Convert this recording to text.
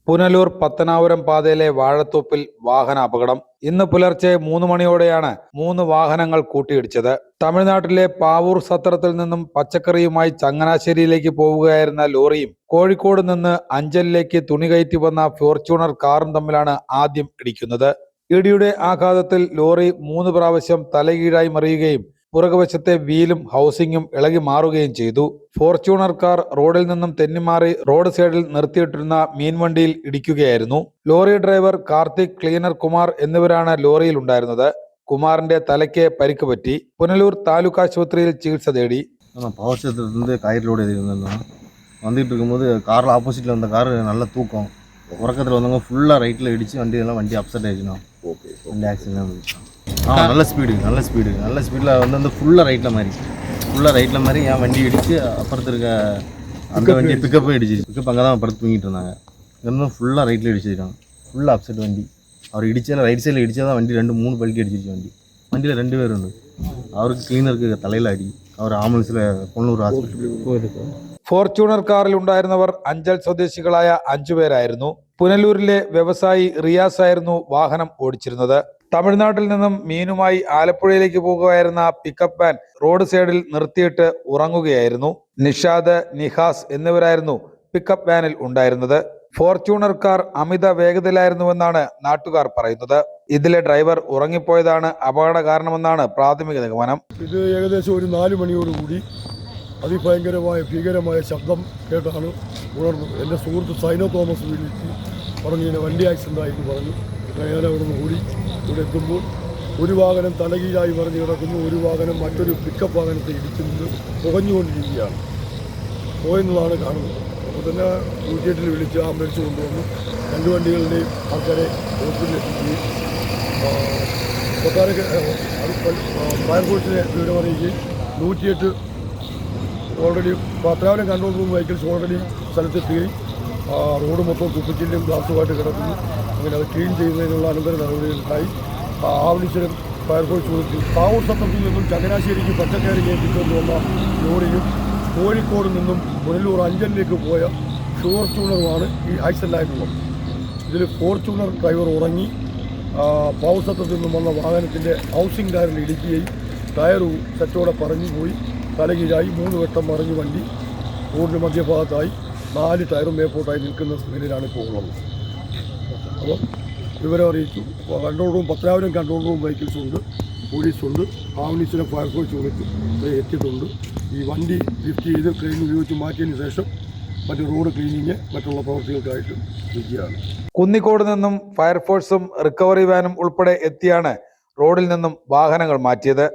പുനലൂർ പത്തനാപുരം പാതയിലെ വാഴത്തോപ്പിൽ വാഹന അപകടം. ഇന്ന് പുലർച്ചെ 3 മണിയോടെയാണ് 3 വാഹനങ്ങൾ കൂട്ടിയിടിച്ചത്. തമിഴ്നാട്ടിലെ പാവൂർ സത്രത്തിൽ നിന്നും പച്ചക്കറിയുമായി ചങ്ങനാശ്ശേരിയിലേക്ക് പോവുകയായിരുന്ന ലോറിയും കോഴിക്കോട് നിന്ന് അഞ്ചലിലേക്ക് തുണി കയറ്റി വന്ന ഫോർച്യൂണർ കാറും തമ്മിലാണ് ആദ്യം ഇടിക്കുന്നത്. ഇടിയുടെ ആഘാതത്തിൽ ലോറി 3 പ്രാവശ്യം തലകീഴായി മറിയുകയും പുറകുവശത്തെ വീലും ഹൗസിംഗും ഇളകി മാറുകയും ചെയ്തു. ഫോർച്യൂണർ കാർ റോഡിൽ നിന്നും തെന്നിമാറി റോഡ് സൈഡിൽ നിർത്തിയിട്ടിരുന്ന മീൻവണ്ടിയിൽ ഇടിക്കുകയായിരുന്നു. Lorry driver Karthik, cleaner Kumar എന്നിവരാണ് ലോറിയിൽ ഉണ്ടായിരുന്നത്. കുമാറിന്റെ തലയ്ക്ക് പരിക്ക് പറ്റി. പുനലൂർ താലൂക്ക് ആശുപത്രിയിൽ ചികിത്സ തേടി. பவர் ஸ்டேஷன்லேருந்து கயிறு லோடு ஏறியிருந்தோம். வந்துகிட்டு இருக்கும்போது காரில் ஆப்போசிட்டில் வந்த கார் நல்ல தூக்கம். உறக்கத்தில் வந்தவங்க ஃபுல்லாக ரைட்டில் இடித்து வண்டி அப்செட் ஆகிடுச்சுண்ணா. ஓகே, வண்டி ஆக்சிடென்ட் ஆகிடுச்சு. நல்ல ஸ்பீடில் வந்து ஃபுல்லாக ரைட்டில் மாதிரி என் வண்டி இடித்து அப்புறத்து இருக்க அந்த வண்டி பிக்கப்பும் இடிச்சு. பிக்கப் அங்கே தான் படுத்து தூங்கிட்டு இருந்தாங்க. இங்கேருந்து ஃபுல்லாக ரைட்டில் இடிச்சிருக்காங்க. ஃபுல்லாக அப்செட் வண்டி. அவர் இடிச்சா ரைட் சைடில் இடித்தா தான் வண்டி 2-3 பல்ட்டி அடிச்சிருச்சு. வண்டியில் 2 பேர் உண்டு. அவருக்கு ക്ലീനർക്ക് തലയിൽ അടി. അവർ ആംബുലൻസിൽ പുനലൂർ ഹോസ്പിറ്റലിൽ. ഫോർച്യൂണർ കാറിൽ ഉണ്ടായിരുന്നവർ അഞ്ചൽ സ്വദേശികളായ 5 പേരായിരുന്നു. പുനലൂരിലെ വ്യവസായി റിയാസ് ആയിരുന്നു വാഹനം ഓടിച്ചിരുന്നത്. തമിഴ്നാട്ടിൽ നിന്നും മീനുമായി ആലപ്പുഴയിലേക്ക് പോകുകയായിരുന്ന പിക്കപ്പ് വാൻ റോഡ് സൈഡിൽ നിർത്തിയിട്ട് ഉറങ്ങുകയായിരുന്നു. നിഷാദ്, നിഹാസ് എന്നിവരായിരുന്നു പിക്കപ്പ് വാനിൽ ഉണ്ടായിരുന്നത്. ഫോർച്യൂണർ കാർ അമിത വേഗതയിലായിരുന്നുവെന്നാണ് നാട്ടുകാർ പറയുന്നത്. ഇതിലെ ഡ്രൈവർ ഉറങ്ങിപ്പോയതാണ് അപകട കാരണമെന്നാണ് പ്രാഥമിക നിഗമനം. ഇത് ഏകദേശം ഒരു 4 മണിയോടുകൂടി ഭീകരമായ ശബ്ദം കേട്ടാണ് ഉണർന്നത്. എൻ്റെ സുഹൃത്ത് സൈനോ തോമസ് വിളിച്ച് പറഞ്ഞു ഇങ്ങനെ വണ്ടി ആക്സിഡൻ്റ് ആയിട്ട് പറഞ്ഞു. ഞാൻ അവിടെ നിന്ന് ഓടി ഇവിടെ എത്തുമ്പോൾ ഒരു വാഹനം തലകീഴായി മറിഞ്ഞ് കിടക്കുന്നു. ഒരു വാഹനം മറ്റൊരു പിക്കപ്പ് വാഹനത്തെ ഇടിക്കുന്നത് പുകഞ്ഞുകൊണ്ടിരിക്കുകയാണ്. പോയെന്നതാണ് കാണുന്നത്. അപ്പോൾ തന്നെ 108 വിളിച്ച് ആംബുലൻസ് കൊണ്ടുവന്നു. 2 വണ്ടികളുടെയും ആൾക്കാരെ ഹോസ്പിറ്റലിലെത്തിക്കുകയും ഫയർഫോഴ്സിനെ വിവരം അറിയിക്കുകയും 108 already Pathanapuram control room vehicles already സ്ഥലത്തെത്തുകയും റോഡ് മൊത്തം കുപ്പിച്ചിലും ഗ്ലാസുമായിട്ട് കിടക്കുന്നു. അങ്ങനെ അത് ക്ലീൻ ചെയ്യുന്നതിനുള്ള അനന്തര നടപടികളുണ്ടായി. ആവശ്യം ഫയർഫോഴ്സ് കൊടുത്തു. പാവൂർ സത്രത്തിൽ നിന്നും ചങ്ങനാശ്ശേരിക്ക് പച്ചക്കറി കയറ്റിക്കൊണ്ട് വന്ന ലോറിയും കോഴിക്കോട് നിന്നും പുനലൂർ അഞ്ചലിലേക്ക് പോയ ഫോർച്യൂണറുമാണ് ഈ ആക്സിഡൻ്റ് ആയിട്ടുള്ളത്. ഇതിൽ ഫോർച്യൂണർ ഡ്രൈവർ ഉറങ്ങി പാവൂർ സത്രത്തിൽ നിന്നും വന്ന വാഹനത്തിൻ്റെ ഹൗസിംഗ് ടയറിൽ ഇടിക്കുകയും ടയർ സെറ്റോടെ പറഞ്ഞു പോയി തലകീഴായി 3 വട്ടം മറിഞ്ഞ് വണ്ടി റോഡിന് മധ്യഭാഗത്തായി 4 ടയറും മേപ്പോട്ടായി നിൽക്കുന്ന സ്ഥിതിയിലാണ് ഇപ്പോൾ ഉള്ളത്. അപ്പോൾ വിവരം അറിയിച്ചു. Control room Pathanapuram control room vehicles ഉണ്ട്, പോലീസുണ്ട്, ആംബുലൻസിലെ ഫയർഫോഴ്സ് എത്തിയിട്ടുണ്ട്. ഈ വണ്ടി ലിഫ്റ്റ് ചെയ്ത് ക്രെയിൻ ഉപയോഗിച്ച് മാറ്റിയതിന് ശേഷം മറ്റ് റോഡ് ക്ലീനിങ് മറ്റുള്ള പ്രവർത്തികൾക്കായിട്ട് ഇരിക്കുകയാണ്. കുന്നിക്കോട് നിന്നും ഫയർഫോഴ്സും റിക്കവറി വാനും ഉൾപ്പെടെ എത്തിയാണ് റോഡിൽ നിന്നും വാഹനങ്ങൾ മാറ്റിയത്.